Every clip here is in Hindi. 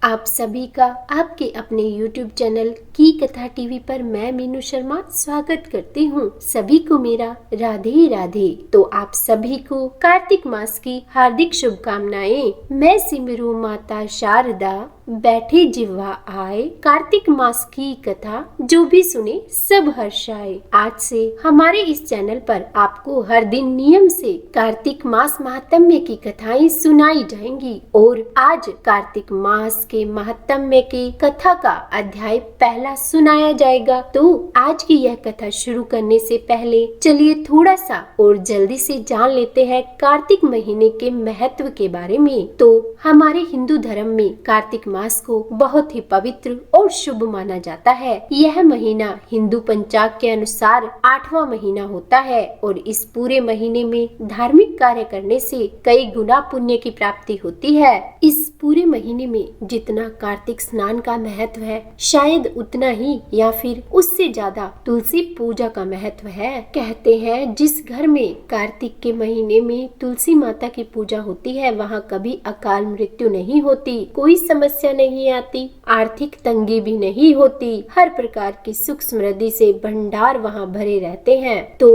आप सभी का आपके अपने YouTube चैनल की कथा टीवी पर मैं मीनू शर्मा स्वागत करती हूँ। सभी को मेरा राधे राधे। तो आप सभी को कार्तिक मास की हार्दिक शुभकामनाएं। मैं सिमरू माता शारदा बैठे जिह्वा आए, कार्तिक मास की कथा जो भी सुने सब हर्षाए। आज से हमारे इस चैनल पर आपको हर दिन नियम से कार्तिक मास महात्म्य की कथाएं सुनाई जाएंगी और आज कार्तिक मास के महात्म्य की कथा का अध्याय पहला सुनाया जाएगा। तो आज की यह कथा शुरू करने से पहले चलिए थोड़ा सा और जल्दी से जान लेते हैं कार्तिक महीने के महत्व के बारे में। तो हमारे हिंदू धर्म में कार्तिक मास को बहुत ही पवित्र और शुभ माना जाता है। यह महीना हिंदू पंचांग के अनुसार 8वां महीना होता है और इस पूरे महीने में धार्मिक कार्य करने से कई गुना पुण्य की प्राप्ति होती है। इस पूरे महीने में जितना कार्तिक स्नान का महत्व है शायद उतना ही या फिर उससे ज्यादा तुलसी पूजा का महत्व है। कहते हैं जिस घर में कार्तिक के महीने में तुलसी माता की पूजा होती है वहाँ कभी अकाल मृत्यु नहीं होती, कोई समस्या नहीं आती, आर्थिक तंगी भी नहीं होती, हर प्रकार की सुख समृद्धि से भंडार वहाँ भरे रहते हैं। तो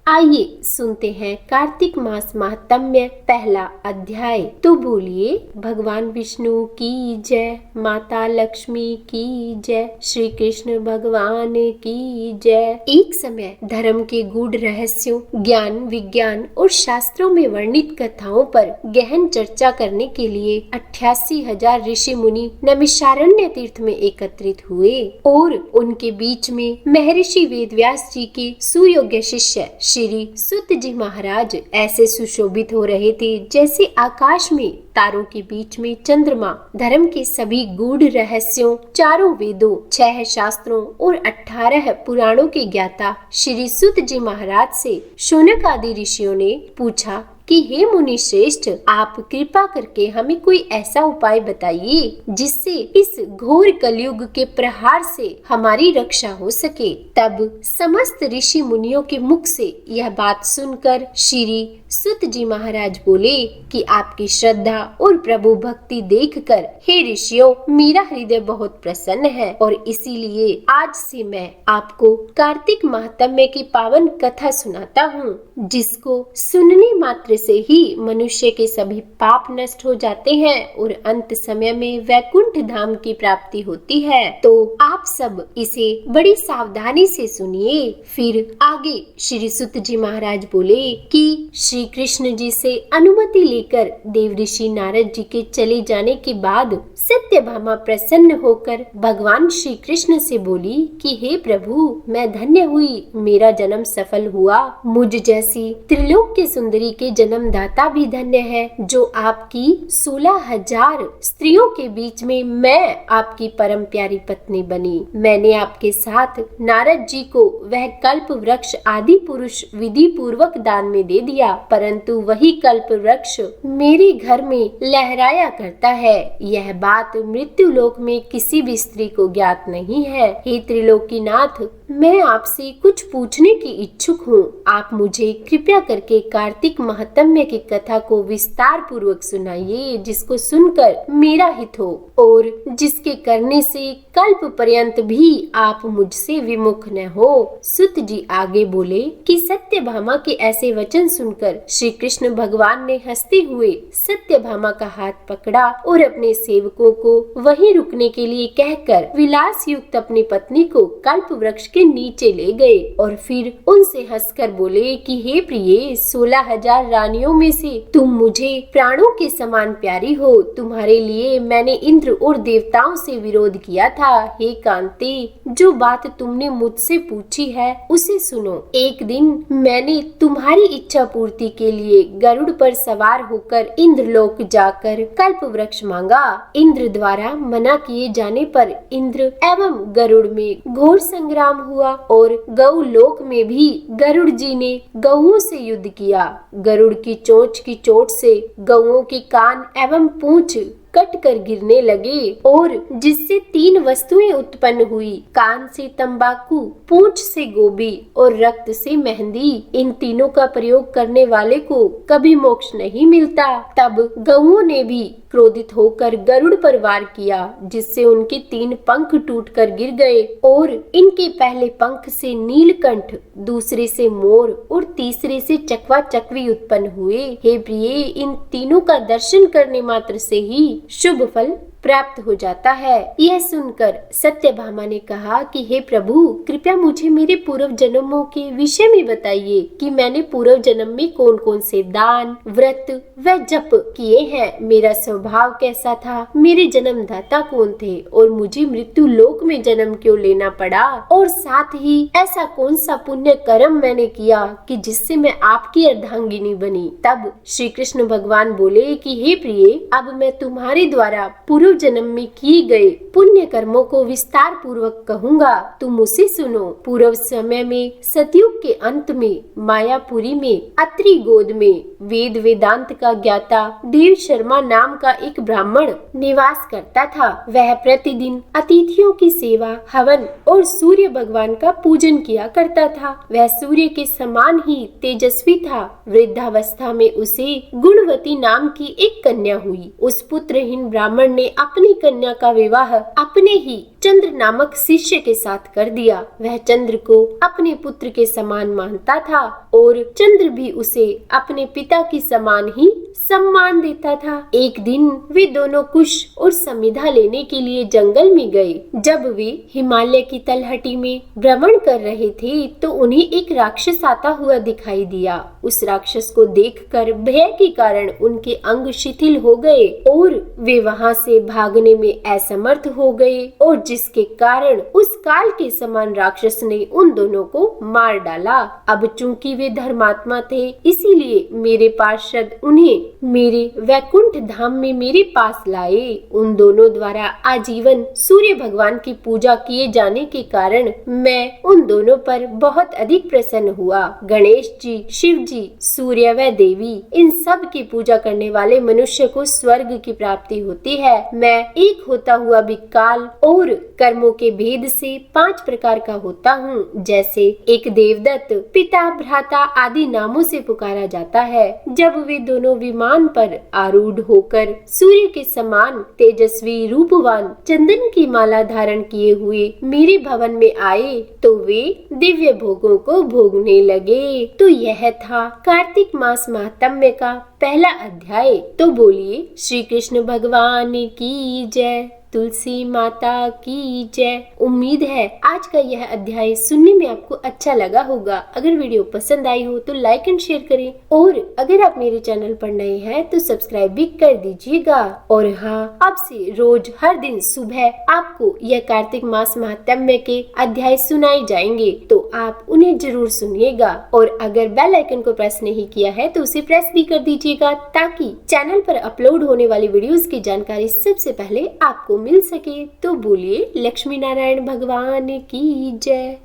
आइए सुनते हैं कार्तिक मास महात्म्य पहला अध्याय। तो बोलिए भगवान विष्णु की जय, माता लक्ष्मी की जय, श्री कृष्ण भगवान की जय। एक समय धर्म के गूढ़ रहस्यों, ज्ञान विज्ञान और शास्त्रों में वर्णित कथाओं पर गहन चर्चा करने के लिए 88,000 ऋषि मुनि नैमिषारण्य तीर्थ में एकत्रित हुए और उनके बीच में महर्षि वेदव्यास जी के सुयोग्य शिष्य श्री सुत जी महाराज ऐसे सुशोभित हो रहे थे जैसे आकाश में तारों के बीच में चंद्रमा। धर्म के सभी गूढ़ रहस्यों, 4 वेदों, 6 शास्त्रों और 18 पुराणों के ज्ञाता श्री सुत जी महाराज से शौनक आदि ऋषियों ने पूछा कि हे मुनि श्रेष्ठ, आप कृपा करके हमें कोई ऐसा उपाय बताइए जिससे इस घोर कलयुग के प्रहार से हमारी रक्षा हो सके। तब समस्त ऋषि मुनियों के मुख से यह बात सुनकर श्री सुत जी महाराज बोले कि आपकी श्रद्धा और प्रभु भक्ति देखकर हे ऋषियों मेरा हृदय बहुत प्रसन्न है और इसीलिए आज से मैं आपको कार्तिक महात्म्य की पावन कथा सुनाता हूँ, जिसको सुनने मात्र से ही मनुष्य के सभी पाप नष्ट हो जाते हैं और अंत समय में वैकुंठ धाम की प्राप्ति होती है। तो आप सब इसे बड़ी सावधानी से सुनिए। फिर आगे श्री सुत जी महाराज बोले कि श्री कृष्ण जी से अनुमति लेकर देव ऋषि नारद जी के चले जाने के बाद सत्यभामा प्रसन्न होकर भगवान श्री कृष्ण से बोली कि हे प्रभु, मैं धन्य हुई, मेरा जन्म सफल हुआ। मुझ जैसी त्रिलोक्य सुंदरी के जन्मदाता भी धन्य है जो आपकी 16,000 स्त्रियों के बीच में मैं आपकी परम प्यारी पत्नी बनी। मैंने आपके साथ नारद जी को वह कल्प वृक्ष आदि पुरुष विधि पूर्वक दान में दे दिया, परंतु वही कल्प वृक्ष मेरे घर में लहराया करता है। यह बात मृत्यु लोक में किसी भी स्त्री को ज्ञात नहीं है। हे त्रिलोकीनाथ, मैं आपसे कुछ पूछने की इच्छुक हूँ। आप मुझे कृपया करके कार्तिक महात्म्य की कथा को विस्तार पूर्वक सुनाइए, जिसको सुनकर मेरा हित हो और जिसके करने से कल्प पर्यंत भी आप मुझसे विमुख न हो। सुत जी आगे बोले कि सत्यभामा के ऐसे वचन सुनकर श्री कृष्ण भगवान ने हंसते हुए सत्यभामा का हाथ पकड़ा और अपने सेवकों को वहीं रुकने के लिए कहकर विलास युक्त अपनी पत्नी को कल्प वृक्ष के नीचे ले गए और फिर उनसे हंसकर बोले कि हे प्रिय, 16,000 रानियों में से तुम मुझे प्राणों के समान प्यारी हो। तुम्हारे लिए मैंने इंद्र और देवताओं से विरोध किया था। हे कांति, जो बात तुमने मुझसे पूछी है उसे सुनो। एक दिन मैंने तुम्हारी इच्छा पूर्ति के लिए गरुड़ पर सवार होकर इंद्रलोक जाकर कल्प वृक्ष मांगा। इंद्र द्वारा मना किए जाने पर इंद्र एवं गरुड़ में घोर संग्राम हुआ और गौ लोक में भी गरुड़ जी ने गौओं से युद्ध किया। गरुड़ की चोंच से गौओं के कान एवं पूंछ कट कर गिरने लगे और जिससे 3 वस्तुएं उत्पन्न हुई, कान से तंबाकू, पूंछ से गोभी और रक्त से मेहंदी। इन तीनों का प्रयोग करने वाले को कभी मोक्ष नहीं मिलता। तब गौओं ने भी क्रोधित होकर गरुड़ पर वार किया, जिससे उनके 3 पंख टूटकर गिर गए और इनके पहले पंख से नीलकंठ, दूसरे से मोर और तीसरे से चकवा चकवी उत्पन्न हुए। हे प्रिय, इन तीनों का दर्शन करने मात्र से ही शुभ फल प्राप्त हो जाता है। यह सुनकर सत्यभामा ने कहा कि हे प्रभु, कृपया मुझे मेरे पूर्व जन्मों के विषय में बताइए कि मैंने पूर्व जन्म में कौन कौन से दान, व्रत व जप किए हैं, मेरा स्वभाव कैसा था, मेरे जन्मदाता कौन थे और मुझे मृत्यु लोक में जन्म क्यों लेना पड़ा, और साथ ही ऐसा कौन सा पुण्य कर्म मैंने किया कि जिससे मैं आपकी अर्धांगिनी बनी। तब श्री कृष्ण भगवान बोले कि हे प्रिय, अब मैं तुम्हारे द्वारा पूर्व जन्म में किए गए पुण्य कर्मों को विस्तार पूर्वक कहूँगा, तुम उसे सुनो। पूर्व समय में सतयुग के अंत में मायापुरी में अत्रि गोद में वेद वेदांत का ज्ञाता देव शर्मा नाम का एक ब्राह्मण निवास करता था। वह प्रतिदिन अतिथियों की सेवा, हवन और सूर्य भगवान का पूजन किया करता था। वह सूर्य के समान ही तेजस्वी था। वृद्धावस्था में उसे गुणवती नाम की एक कन्या हुई। उस पुत्रहीन ब्राह्मण ने अपनी कन्या का विवाह अपने ही चंद्र नामक शिष्य के साथ कर दिया। वह चंद्र को अपने पुत्र के समान मानता था और चंद्र भी उसे अपने पिता की समान ही सम्मान देता था। एक दिन वे दोनों कुश और समिधा लेने के लिए जंगल में गए। जब वे हिमालय की तलहटी में भ्रमण कर रहे थे तो उन्हें एक राक्षस आता हुआ दिखाई दिया। उस राक्षस को देखकर भय के कारण उनके अंग शिथिल हो गए और वे वहां से भागने में असमर्थ हो गए, और जिसके कारण उस काल के समान राक्षस ने उन दोनों को मार डाला। अब चूंकि वे धर्मात्मा थे, इसीलिए मेरे पार्षद उन्हें मेरे वैकुंठ धाम में मेरे पास लाए। उन दोनों द्वारा आजीवन सूर्य भगवान की पूजा किए जाने के कारण मैं उन दोनों पर बहुत अधिक प्रसन्न हुआ। गणेश जी, शिव जी, सूर्य व देवी, इन सब की पूजा करने वाले मनुष्य को स्वर्ग की प्राप्ति होती है। मैं एक होता हुआ भी काल और कर्मों के भेद से 5 प्रकार का होता हूँ। जैसे एक देवदत्त, पिता, भ्राता आदि नामों से पुकारा जाता है। जब वे दोनों विमान पर आरूढ़ होकर सूर्य के समान तेजस्वी रूपवान चंदन की माला धारण किए हुए मेरे भवन में आए तो वे दिव्य भोगों को भोगने लगे। तो यह था कार्तिक मास महात्म्य का पहला अध्याय। तो बोलिए श्री कृष्ण भगवान की जय, तुलसी माता की जय। उम्मीद है आज का यह अध्याय सुनने में आपको अच्छा लगा होगा। अगर वीडियो पसंद आई हो तो लाइक एंड शेयर करें, और अगर आप मेरे चैनल पर नए हैं तो सब्सक्राइब भी कर दीजिएगा। और हाँ, अब से रोज हर दिन सुबह आपको यह कार्तिक मास महात्म्य के अध्याय सुनाए जाएंगे, तो आप उन्हें जरूर सुनिएगा। और अगर बेल आइकन को प्रेस नहीं किया है तो उसे प्रेस भी कर दीजिएगा, ताकि चैनल पर अपलोड होने वाली वीडियोस की जानकारी सबसे पहले आपको मिल सके। तो बोलिए लक्ष्मी नारायण भगवान की जय।